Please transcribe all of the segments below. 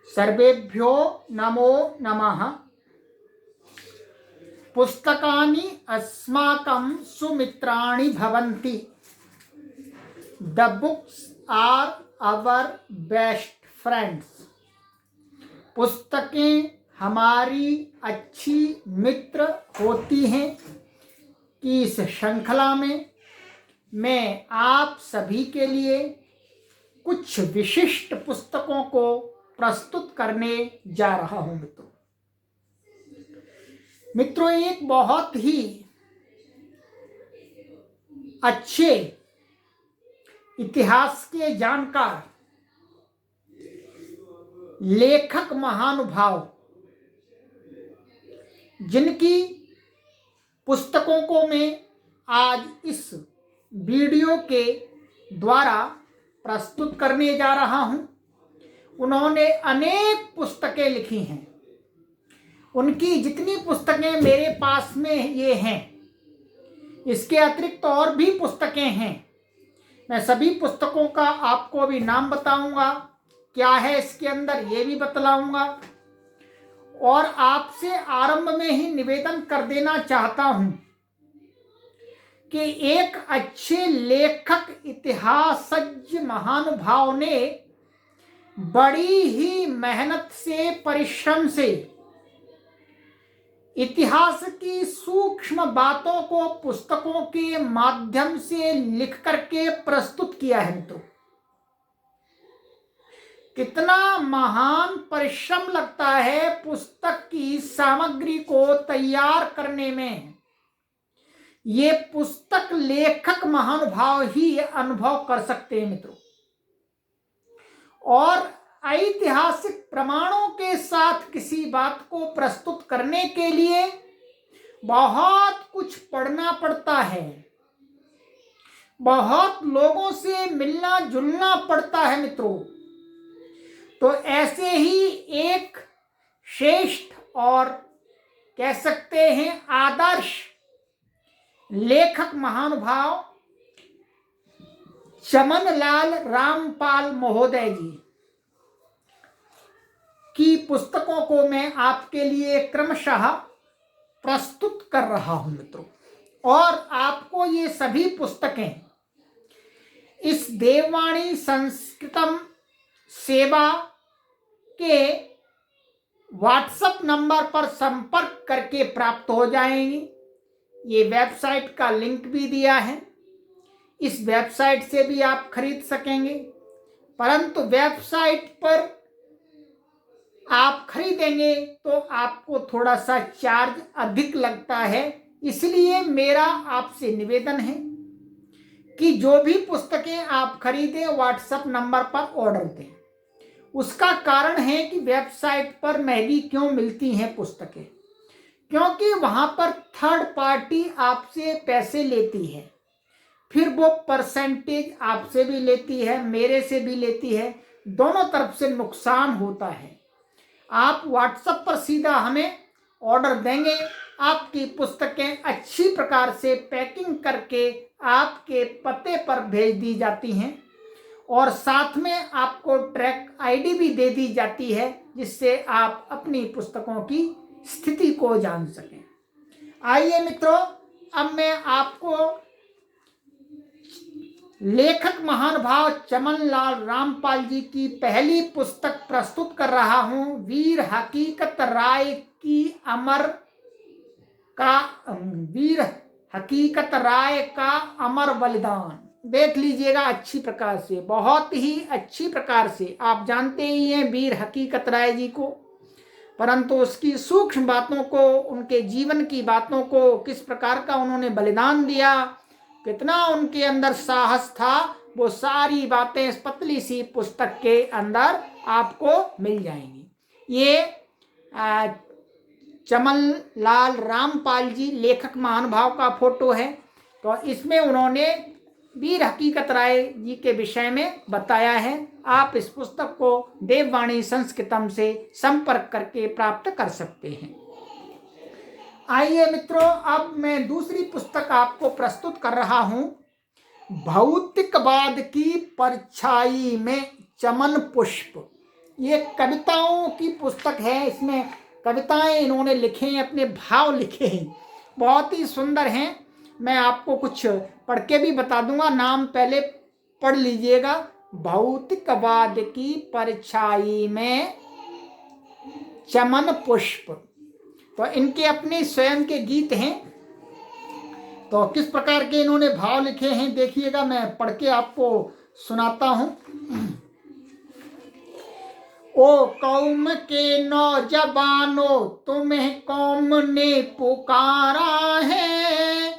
सर्वेभ्यो नमो नमः। पुस्तकानि अस्माकं सुमित्राणि भवन्ति। The books are our best friends. पुस्तकें हमारी अच्छी मित्र होती हैं कि इस श्रृंखला में मैं आप सभी के लिए कुछ विशिष्ट पुस्तकों को प्रस्तुत करने जा रहा हूं। मित्रों एक बहुत ही अच्छे इतिहास के जानकार लेखक महानुभाव जिनकी पुस्तकों को मैं आज इस वीडियो के द्वारा प्रस्तुत करने जा रहा हूं। उन्होंने अनेक पुस्तकें लिखी हैं। उनकी जितनी पुस्तकें मेरे पास में ये हैं, इसके अतिरिक्त और भी पुस्तकें हैं। मैं सभी पुस्तकों का आपको अभी नाम बताऊंगा, क्या है इसके अंदर ये भी बतलाऊंगा। और आपसे आरंभ में ही निवेदन कर देना चाहता हूं कि एक अच्छे लेखक इतिहासज्ञ महानुभाव ने बड़ी ही मेहनत से, परिश्रम से इतिहास की सूक्ष्म बातों को पुस्तकों के माध्यम से लिख करके प्रस्तुत किया है। मित्रों कितना महान परिश्रम लगता है पुस्तक की सामग्री को तैयार करने में। ये पुस्तक लेखक महानुभाव ही अनुभव कर सकते हैं मित्रों। और ऐतिहासिक प्रमाणों के साथ किसी बात को प्रस्तुत करने के लिए बहुत कुछ पढ़ना पड़ता है, बहुत लोगों से मिलना जुलना पड़ता है मित्रों। तो ऐसे ही एक श्रेष्ठ और कह सकते हैं आदर्श लेखक महानुभाव चमनलाल रामपाल महोदय जी की पुस्तकों को मैं आपके लिए क्रमशः प्रस्तुत कर रहा हूं मित्रों। और आपको ये सभी पुस्तकें इस देववाणी संस्कृतम सेवा के व्हाट्सएप नंबर पर संपर्क करके प्राप्त हो जाएंगी। ये वेबसाइट का लिंक भी दिया है, इस वेबसाइट से भी आप खरीद सकेंगे। परंतु वेबसाइट पर आप खरीदेंगे तो आपको थोड़ा सा चार्ज अधिक लगता है। इसलिए मेरा आपसे निवेदन है कि जो भी पुस्तकें आप खरीदें व्हाट्सएप नंबर पर ऑर्डर दें। उसका कारण है कि वेबसाइट पर महंगी क्यों मिलती हैं पुस्तकें, क्योंकि वहां पर थर्ड पार्टी आपसे पैसे लेती है, फिर वो परसेंटेज आपसे भी लेती है, मेरे से भी लेती है, दोनों तरफ से नुकसान होता है। आप व्हाट्सएप पर सीधा हमें ऑर्डर देंगे, आपकी पुस्तकें अच्छी प्रकार से पैकिंग करके आपके पते पर भेज दी जाती हैं और साथ में आपको ट्रैक आईडी भी दे दी जाती है, जिससे आप अपनी पुस्तकों की स्थिति को जान सकें। आइए मित्रों, अब मैं आपको लेखक महानुभाव चमनलाल रामपाल जी की पहली पुस्तक प्रस्तुत कर रहा हूं। वीर हकीकत राय का अमर बलिदान। देख लीजिएगा अच्छी प्रकार से, बहुत ही अच्छी प्रकार से। आप जानते ही हैं वीर हकीकत राय जी को, परंतु उसकी सूक्ष्म बातों को, उनके जीवन की बातों को, किस प्रकार का उन्होंने बलिदान दिया, कितना उनके अंदर साहस था, वो सारी बातें इस पतली सी पुस्तक के अंदर आपको मिल जाएंगी। ये चमनलाल रामपाल जी लेखक महानुभाव का फोटो है। तो इसमें उन्होंने वीर हकीकत राय जी के विषय में बताया है। आप इस पुस्तक को देववाणी संस्कृतम से संपर्क करके प्राप्त कर सकते हैं। आइए मित्रों, अब मैं दूसरी पुस्तक आपको प्रस्तुत कर रहा हूं। भौतिकवाद की परछाई में चमन पुष्प। ये कविताओं की पुस्तक है। इसमें कविताएं इन्होंने लिखे हैं, अपने भाव लिखे हैं, बहुत ही सुंदर हैं। मैं आपको कुछ पढ़ के भी बता दूंगा, नाम पहले पढ़ लीजिएगा। भौतिकवाद की परछाई में चमन पुष्प। तो इनके अपने स्वयं के गीत हैं। तो किस प्रकार के इन्होंने भाव लिखे हैं देखिएगा, मैं पढ़ के आपको सुनाता हूं। ओ कौम के नौजवानों, तुम्हें कौम ने पुकारा है,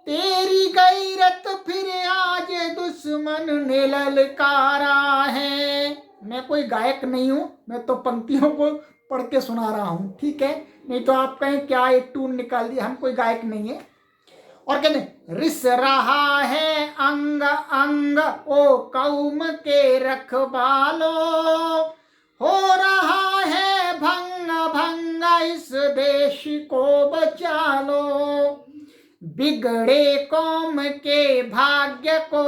तेरी गैरत फिर आज दुश्मन ने ललकारा है। मैं कोई गायक नहीं हूं, मैं तो पंक्तियों को पढ़ के सुना रहा हूं, ठीक है? नहीं तो आप कहें क्या एक टून निकाल दिया, हम कोई गायक नहीं है। और कहते रिस रहा है अंग अंग ओ कौम के रखवालो, हो रहा है भंग भंग इस देश को बचा लो, बिगड़े कौम के भाग्य को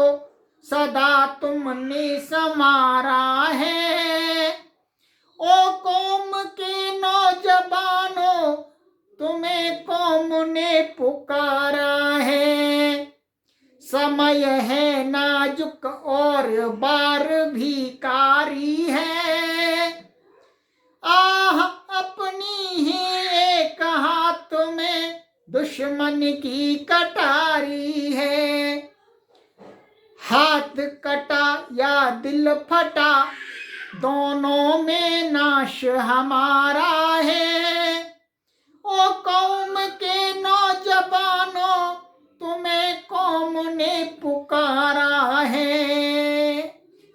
सदा तुमने संवारा है। ओ कौम के नौजवानों, तुम्हें कौम ने पुकारा है, समय है नाजुक और बार भी कारी है, आह अपनी ही एक हाथ में दुश्मन की कटारी है, हाथ कटा या दिल फटा दोनों में नाश हमारा है। ओ कौम के नौजवानों, तुम्हें कौम ने पुकारा है।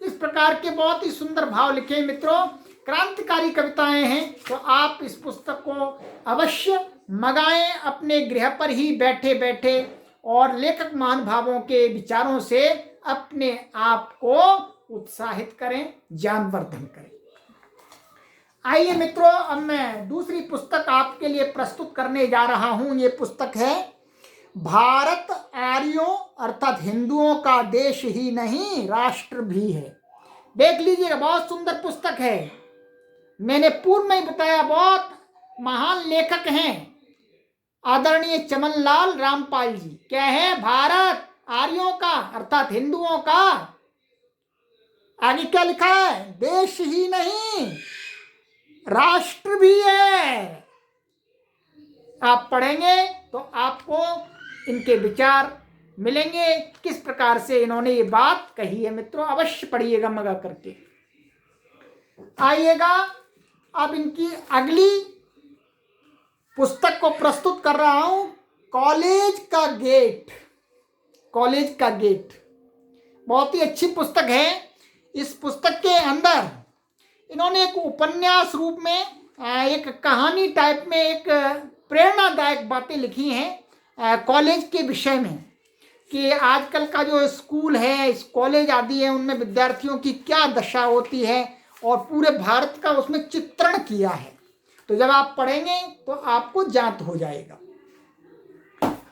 इस प्रकार के बहुत ही सुंदर भाव लिखे मित्रों, क्रांतिकारी कविताएं हैं। तो आप इस पुस्तक को अवश्य मंगाएं अपने गृह पर ही बैठे बैठे, और लेखक महानुभावों के विचारों से अपने आप को उत्साहित करें, ज्ञानवर्धन करें। आइए मित्रों, अब मैं दूसरी पुस्तक आपके लिए प्रस्तुत करने जा रहा हूं। ये पुस्तक है भारत आर्यों अर्थात हिंदुओं का देश ही नहीं राष्ट्र भी है। देख लीजिएगा, बहुत सुंदर पुस्तक है। मैंने पूर्व में ही बताया, बहुत महान लेखक हैं आदरणीय चमनलाल रामपाल जी। क्या है? भारत आर्यों का अर्थात हिंदुओं का, आगे क्या लिखा है? देश ही नहीं राष्ट्र भी है। आप पढ़ेंगे तो आपको इनके विचार मिलेंगे, किस प्रकार से इन्होंने ये बात कही है। मित्रों अवश्य पढ़िएगा मंगा करके। आइएगा, अब इनकी अगली पुस्तक को प्रस्तुत कर रहा हूं, कॉलेज का गेट। कॉलेज का गेट बहुत ही अच्छी पुस्तक है। इस पुस्तक के अंदर इन्होंने एक उपन्यास रूप में, एक कहानी टाइप में, एक प्रेरणादायक बातें लिखी हैं कॉलेज के विषय में, कि आजकल का जो स्कूल है, कॉलेज आदि है, उनमें विद्यार्थियों की क्या दशा होती है, और पूरे भारत का उसमें चित्रण किया है। तो जब आप पढ़ेंगे तो आपको ज्ञात हो जाएगा।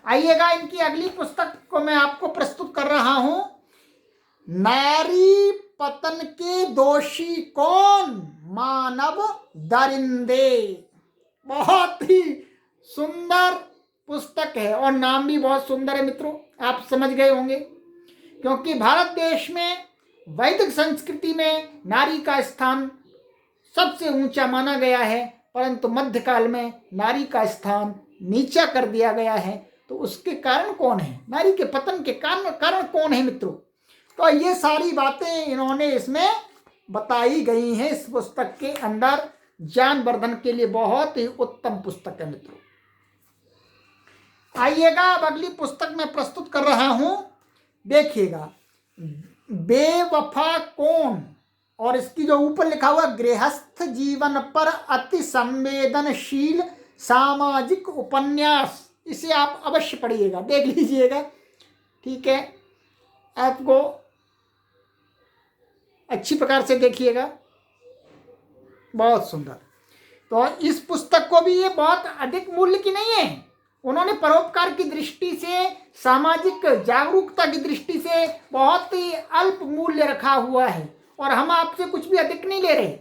आइएगा, इनकी अगली पुस्तक को मैं आपको प्रस्तुत कर रहा हूं, नारी पतन के दोषी कौन, मानव दरिंदे। बहुत ही सुंदर पुस्तक है, और नाम भी बहुत सुंदर है मित्रों, आप समझ गए होंगे। क्योंकि भारत देश में वैदिक संस्कृति में नारी का स्थान सबसे ऊंचा माना गया है, परंतु मध्यकाल में नारी का स्थान नीचा कर दिया गया है। तो उसके कारण कौन है? नारी के पतन के कारण कौन है मित्रों? तो ये सारी बातें इन्होंने इसमें बताई गई हैं इस पुस्तक के अंदर। ज्ञानवर्धन के लिए बहुत ही उत्तम पुस्तक है मित्रों। आइएगा, अब अगली पुस्तक मैं प्रस्तुत कर रहा हूं, देखिएगा, बेवफा कौन, और इसकी जो ऊपर लिखा हुआ गृहस्थ जीवन पर अति संवेदनशील सामाजिक उपन्यास, इसे आप अवश्य पढ़िएगा, देख लीजिएगा, ठीक है? आपको अच्छी प्रकार से देखिएगा, बहुत सुंदर। तो इस पुस्तक को भी, ये बहुत अधिक मूल्य की नहीं है। उन्होंने परोपकार की दृष्टि से, सामाजिक जागरूकता की दृष्टि से बहुत ही अल्प मूल्य रखा हुआ है, और हम आपसे कुछ भी अधिक नहीं ले रहे।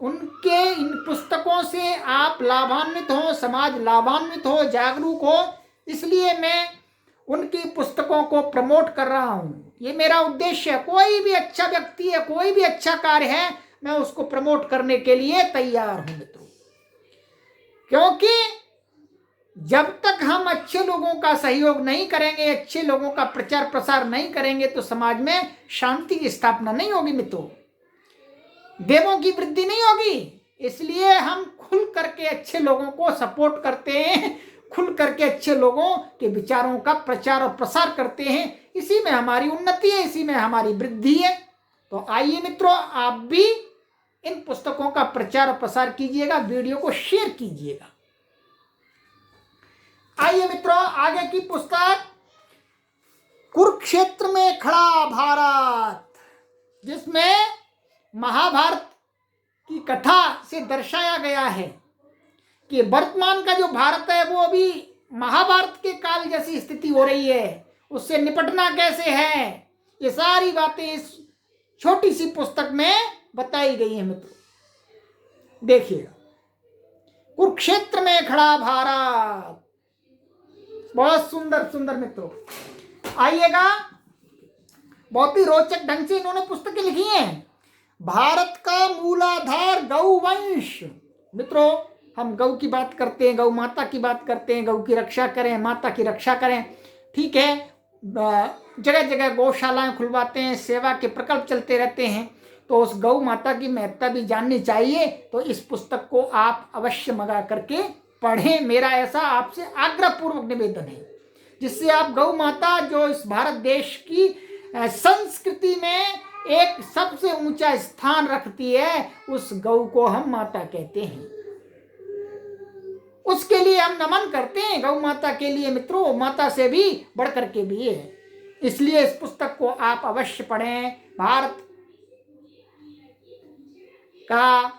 उनके इन पुस्तकों से आप लाभान्वित हो, समाज लाभान्वित हो, जागरूक हो, इसलिए मैं उनकी पुस्तकों को प्रमोट कर रहा हूं। ये मेरा उद्देश्य है। कोई भी अच्छा व्यक्ति है, कोई भी अच्छा कार्य है, मैं उसको प्रमोट करने के लिए तैयार हूं मित्रों। क्योंकि जब तक हम अच्छे लोगों का सहयोग नहीं करेंगे, अच्छे लोगों का प्रचार प्रसार नहीं करेंगे, तो समाज में शांति की स्थापना नहीं होगी मित्रों, देवों की वृद्धि नहीं होगी। इसलिए हम खुल करके अच्छे लोगों को सपोर्ट करते हैं, खुल करके अच्छे लोगों के विचारों का प्रचार और प्रसार करते हैं। इसी में हमारी उन्नति है, इसी में हमारी वृद्धि है। तो आइए मित्रों, आप भी इन पुस्तकों का प्रचार और प्रसार कीजिएगा, वीडियो को शेयर कीजिएगा। आइए मित्रों, आगे की पुस्तक कुरुक्षेत्र में खड़ा भारत, जिसमें महाभारत की कथा से दर्शाया गया है कि वर्तमान का जो भारत है वो अभी महाभारत के काल जैसी स्थिति हो रही है, उससे निपटना कैसे है, ये सारी बातें इस छोटी सी पुस्तक में बताई गई है मित्रों। देखिएगा, कुरुक्षेत्र में खड़ा भारत, बहुत सुंदर सुंदर मित्रों। आइएगा, बहुत ही रोचक ढंग से इन्होंने पुस्तकें लिखी हैं। भारत का मूलाधार गौवंश। मित्रों, हम गौ की बात करते हैं, गौ माता की बात करते हैं, गौ की रक्षा करें, माता की रक्षा करें, ठीक है। जगह जगह गौशालाएं खुलवाते हैं, सेवा के प्रकल्प चलते रहते हैं, तो उस गौ माता की महत्ता भी जाननी चाहिए। तो इस पुस्तक को आप अवश्य मंगा करके पढ़ें, मेरा ऐसा आपसे आग्रहपूर्वक निवेदन है, जिससे आप गौ माता, जो इस भारत देश की संस्कृति में एक सबसे ऊंचा स्थान रखती है, उस गौ को हम माता कहते हैं, उसके लिए हम नमन करते हैं। गौ माता के लिए मित्रों, माता से भी बढ़ करके भी है। इसलिए इस पुस्तक को आप अवश्य पढ़ें। भारत का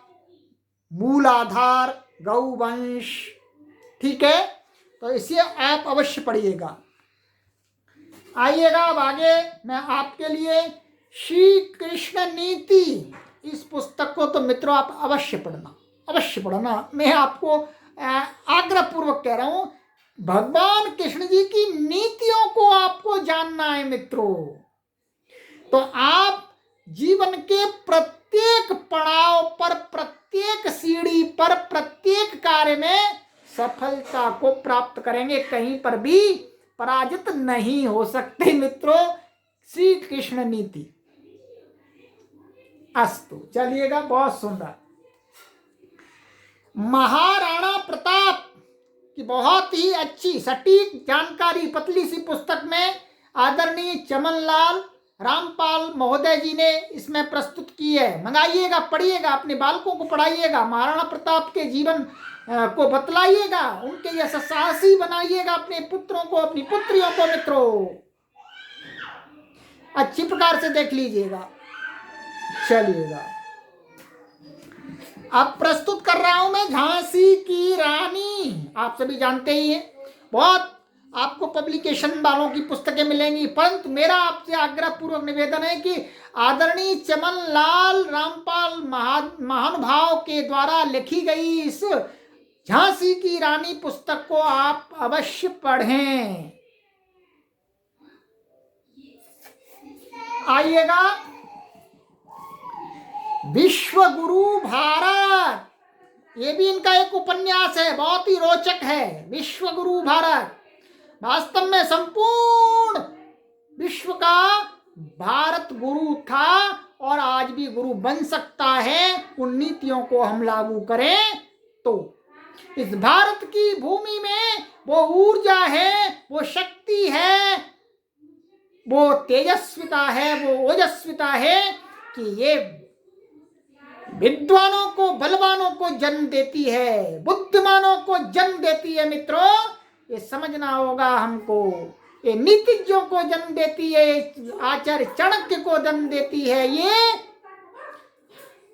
मूल आधार गौवंश, ठीक है, तो इसे आप अवश्य पढ़िएगा। आइएगा अब आगे, मैं आपके लिए श्री कृष्ण नीति, इस पुस्तक को तो मित्रों आप अवश्य पढ़ना, अवश्य पढ़ना। मैं आपको आग्रहपूर्वक कह रहा हूं, भगवान कृष्ण जी की नीतियों को आपको जानना है मित्रों, तो आप जीवन के प्रत्येक पड़ाव पर, प्रत्येक सीढ़ी पर, प्रत्येक कार्य में सफलता को प्राप्त करेंगे, कहीं पर भी पराजित नहीं हो सकते मित्रों। श्री कृष्ण नीति अस्तु। चलिएगा, बहुत सुंदर। महाराणा प्रताप की बहुत ही अच्छी सटीक जानकारी पतली सी पुस्तक में आदरणीय चमनलाल रामपाल महोदय जी ने इसमें प्रस्तुत की है। मंगाइएगा, पढ़िएगा, अपने बालकों को पढ़ाइएगा, महाराणा प्रताप के जीवन को बतलाइएगा, उनके जैसा साहसी बनाइएगा अपने पुत्रों को, अपनी पुत्रियों को मित्रों, अच्छी प्रकार से देख लीजिएगा। चलिएगा, अब प्रस्तुत कर रहा हूं मैं झांसी की रानी। आप सभी जानते ही हैं, बहुत आपको पब्लिकेशन वालों की पुस्तकें मिलेंगी, परंतु मेरा आपसे आग्रहपूर्वक निवेदन है कि आदरणीय चमनलाल रामपाल महानुभाव के द्वारा लिखी गई इस झांसी की रानी पुस्तक को आप अवश्य पढ़ें। आइएगा, विश्व गुरु भारत, ये भी इनका एक उपन्यास है, बहुत ही रोचक है। विश्व गुरु भारत, वास्तव में संपूर्ण विश्व का भारत गुरु था और आज भी गुरु बन सकता है, उन नीतियों को हम लागू करें तो। इस भारत की भूमि में वो ऊर्जा है, वो शक्ति है, वो तेजस्विता है, वो ओजस्विता है कि ये विद्वानों को, बलवानों को जन्म देती है, बुद्धिमानों को जन्म देती है मित्रों, ये समझना होगा हमको। ये नीतिज्ञों को जन्म देती है, आचार्य चाणक्य को जन्म देती है, ये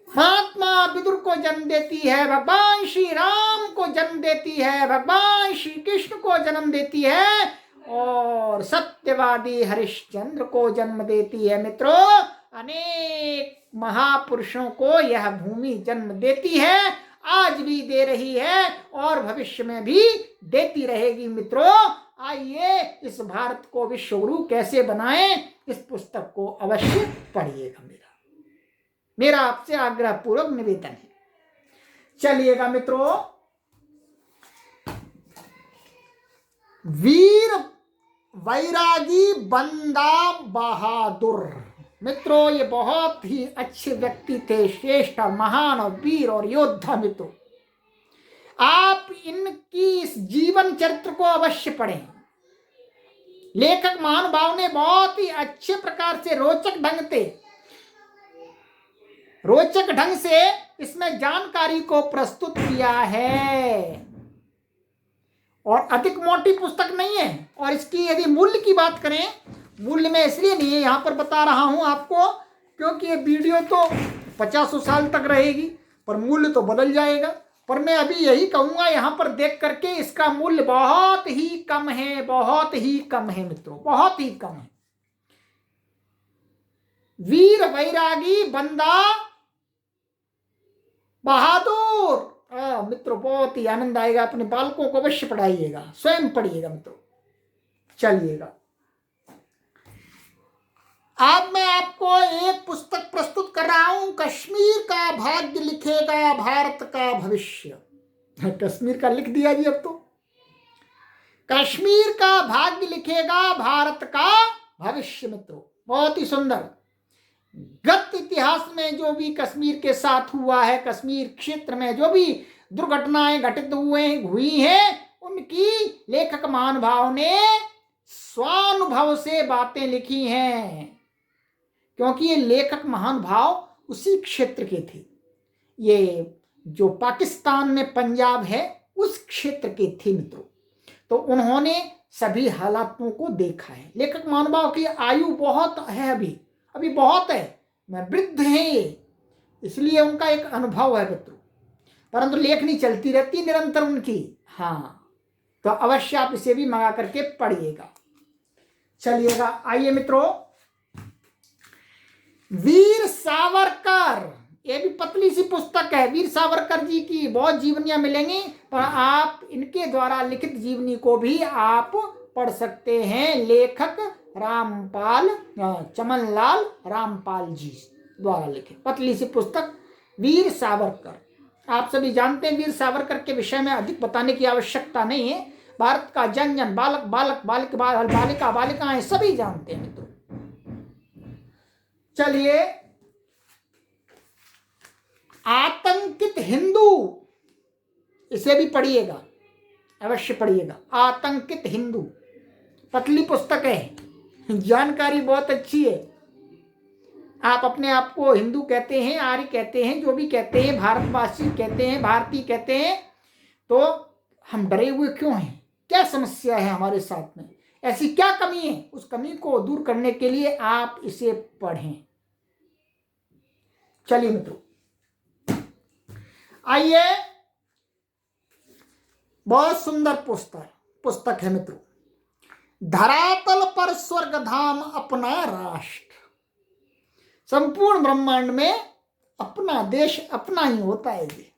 महात्मा विदुर को जन्म देती है, भगवान श्री राम को जन्म देती है, भगवान श्री कृष्ण को जन्म देती है और सत्यवादी हरिश्चंद्र को जन्म देती है मित्रों। अनेक महापुरुषों को यह भूमि जन्म देती है, आज भी दे रही है और भविष्य में भी देती रहेगी। मित्रों, आइए इस भारत को विश्व गुरु कैसे बनाएं, इस पुस्तक को अवश्य पढ़िएगा। मेरा आपसे आग्रह पूर्वक निवेदन है। चलिएगा मित्रों, वीर वैरागी बंदा बहादुर। मित्रों, ये बहुत ही अच्छे व्यक्ति थे, श्रेष्ठ और महान और वीर और योद्धा। मित्रों, आप इनकी इस जीवन चरित्र को अवश्य पढ़ें। लेखक महानुभाव ने बहुत ही अच्छे प्रकार से रोचक ढंग से इसमें जानकारी को प्रस्तुत किया है और अधिक मोटी पुस्तक नहीं है। और इसकी यदि मूल्य की बात करें, मूल्य में इसलिए नहीं है यहां पर बता रहा हूं आपको, क्योंकि ये वीडियो तो 50 साल तक रहेगी, पर मूल्य तो बदल जाएगा। पर मैं अभी यही कहूंगा, यहां पर देख करके इसका मूल्य बहुत ही कम है, बहुत ही कम है मित्रों, बहुत ही कम है। वीर वैरागी बंदा बहादुर। मित्रों, बहुत ही आनंद आएगा। अपने बालकों को अवश्य पढ़ाइएगा, स्वयं पढ़िएगा मित्रों। चलिएगा, अब मैं आपको एक पुस्तक प्रस्तुत कर रहा हूं, कश्मीर का भाग्य लिखेगा भारत का भविष्य। कश्मीर का लिख दिया जी अब तो। कश्मीर का भाग्य लिखेगा भारत का भविष्य। मित्रों, बहुत ही सुंदर। गत इतिहास में जो भी कश्मीर के साथ हुआ है, कश्मीर क्षेत्र में जो भी दुर्घटनाएं घटित हुई हैं, उनकी लेखक महानुभाव ने स्वानुभव से बातें लिखी हैं, क्योंकि ये लेखक महानुभाव उसी क्षेत्र के थे। ये जो पाकिस्तान में पंजाब है, उस क्षेत्र के थे मित्रों। तो उन्होंने सभी हालातों को देखा है। लेखक महानुभाव की आयु बहुत है, अभी बहुत है, मैं वृद्ध हैं ये, इसलिए उनका एक अनुभव है मित्रों। परंतु लेखनी चलती रहती निरंतर उनकी। हाँ, तो अवश्य आप इसे भी मंगा करके पढ़िएगा। चलिएगा, आइए मित्रों, वीर सावरकर, ये भी पतली सी पुस्तक है। वीर सावरकर जी की बहुत जीवनियां मिलेंगी, पर आप इनके द्वारा लिखित जीवनी को भी आप पढ़ सकते हैं। लेखक रामपाल, चमनलाल रामपाल जी द्वारा लिखे, पतली सी पुस्तक वीर सावरकर। आप सभी जानते हैं, वीर सावरकर के विषय में अधिक बताने की आवश्यकता नहीं है। भारत का जन जन, बालक बालक, बालिक बालिका बालिकाएं सभी जानते हैं मित्रों। चलिए, आतंकित हिंदू, इसे भी पढ़िएगा, अवश्य पढ़िएगा। आतंकित हिंदू, पतली पुस्तक है, जानकारी बहुत अच्छी है। आप अपने आप को हिंदू कहते हैं, आर्य कहते हैं, जो भी कहते हैं, भारतवासी कहते हैं, भारतीय कहते हैं, तो हम डरे हुए क्यों हैं? क्या समस्या है हमारे साथ में? ऐसी क्या कमी है? उस कमी को दूर करने के लिए आप इसे पढ़ें। चलिए मित्रों, आइए, बहुत सुंदर पुस्तक है मित्रों। धरातल पर स्वर्ग धाम अपना राष्ट्र। संपूर्ण ब्रह्मांड में अपना देश अपना ही होता है जी।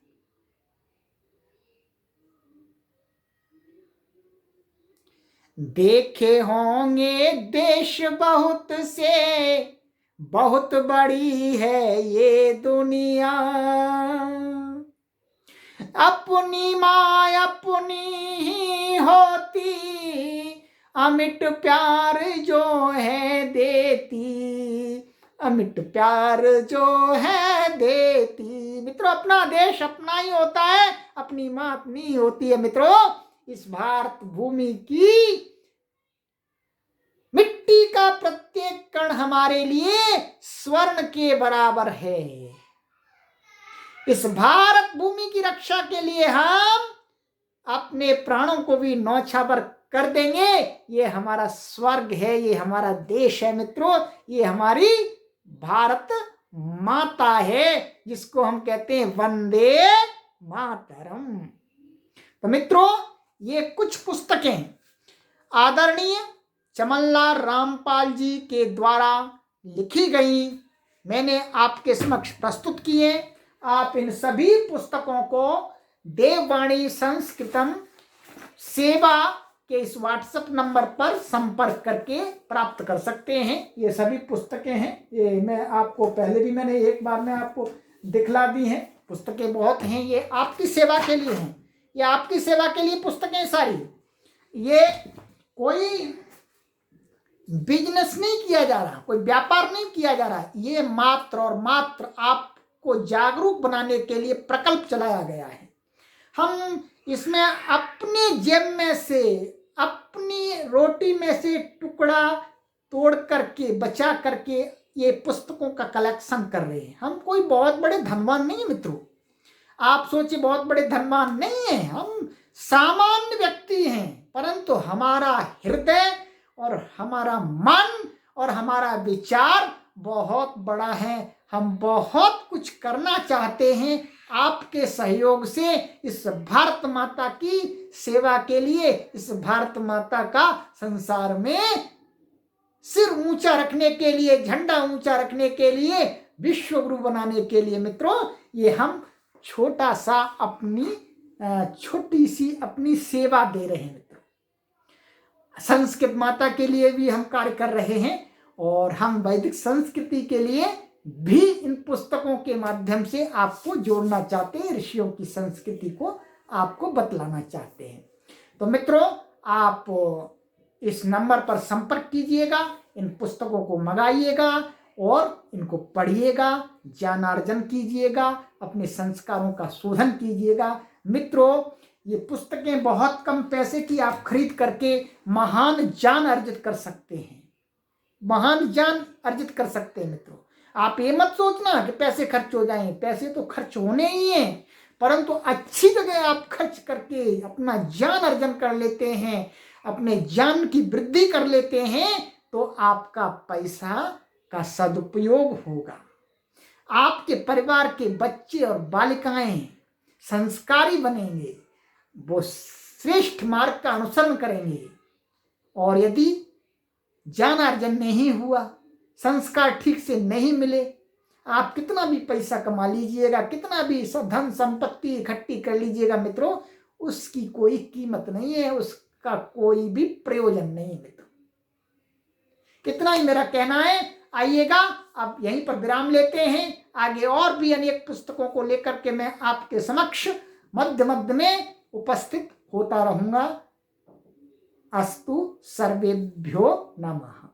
देखे होंगे देश बहुत से, बहुत बड़ी है ये दुनिया, अपनी माँ अपनी ही होती, अमिट प्यार जो है देती, अमिट प्यार जो है देती। मित्रों, अपना देश अपना ही होता है, अपनी माँ अपनी ही होती है। मित्रों, इस भारत भूमि की मिट्टी का प्रत्येक कण हमारे लिए स्वर्ण के बराबर है। इस भारत भूमि की रक्षा के लिए हम अपने प्राणों को भी न्यौछावर कर देंगे। ये हमारा स्वर्ग है, ये हमारा देश है मित्रों, ये हमारी भारत माता है, जिसको हम कहते हैं वंदे मातरम। तो मित्रों, ये कुछ पुस्तकें आदरणीय चमनलाल रामपाल जी के द्वारा लिखी गई मैंने आपके समक्ष प्रस्तुत किए। आप इन सभी पुस्तकों को देववाणी संस्कृतम सेवा के इस व्हाट्सएप नंबर पर संपर्क करके प्राप्त कर सकते हैं। ये सभी पुस्तकें हैं, ये मैं आपको पहले भी मैंने एक बार में आपको दिखला दी हैं। पुस्तकें बहुत हैं, ये आपकी सेवा के लिए हैं, ये आपकी सेवा के लिए पुस्तकें सारी। ये कोई बिजनेस नहीं किया जा रहा, कोई व्यापार नहीं किया जा रहा, ये मात्र और मात्र आपको जागरूक बनाने के लिए प्रकल्प चलाया गया है। हम इसमें अपने जेब में से, अपनी रोटी में से टुकड़ा तोड़ करके, बचा करके ये पुस्तकों का कलेक्शन कर रहे हैं। हम कोई बहुत बड़े धनवान नहीं है मित्रों, आप सोचिए बहुत बड़े धनवान नहीं है, हम सामान्य व्यक्ति हैं, परंतु हमारा हृदय और हमारा मन और हमारा विचार बहुत बड़ा है। हम बहुत कुछ करना चाहते हैं आपके सहयोग से, इस भारत माता की सेवा के लिए, इस भारत माता का संसार में सिर ऊंचा रखने के लिए, झंडा ऊंचा रखने के लिए, विश्व गुरु बनाने के लिए। मित्रों, ये हम छोटा सा छोटी सी अपनी सेवा दे रहे हैं मित्रों। संस्कृत माता के लिए भी हम कार्य कर रहे हैं और हम वैदिक संस्कृति के लिए भी इन पुस्तकों के माध्यम से आपको जोड़ना चाहते हैं, ऋषियों की संस्कृति को आपको बतलाना चाहते हैं। तो मित्रों, आप इस नंबर पर संपर्क कीजिएगा, इन पुस्तकों को मंगाइएगा और इनको पढ़िएगा, ज्ञानार्जन कीजिएगा, अपने संस्कारों का शोधन कीजिएगा। मित्रों, ये पुस्तकें बहुत कम पैसे की आप खरीद करके महान ज्ञान अर्जित कर सकते हैं, महान ज्ञान अर्जित कर सकते हैं। मित्रों, आप ये मत सोचना कि पैसे खर्च हो जाएं, पैसे तो खर्च होने ही हैं, परंतु अच्छी जगह आप खर्च करके अपना ज्ञान अर्जन कर लेते हैं, अपने ज्ञान की वृद्धि कर लेते हैं, तो आपका पैसा का सदुपयोग होगा। आपके परिवार के बच्चे और बालिकाएं संस्कारी बनेंगे, वो श्रेष्ठ मार्ग का अनुसरण करेंगे। और यदि ज्ञान अर्जन नहीं हुआ, संस्कार ठीक से नहीं मिले, आप कितना भी पैसा कमा लीजिएगा, कितना भी धन संपत्ति इकट्ठी कर लीजिएगा मित्रों, उसकी कोई कीमत नहीं है, उसका कोई भी प्रयोजन नहीं है मित्रों। कितना ही मेरा कहना है। आइएगा, अब यहीं पर विराम लेते हैं, आगे और भी अनेक पुस्तकों को लेकर के मैं आपके समक्ष मध्य मध्य में उपस्थित होता रहूंगा। अस्तु सर्वेभ्यो नमः।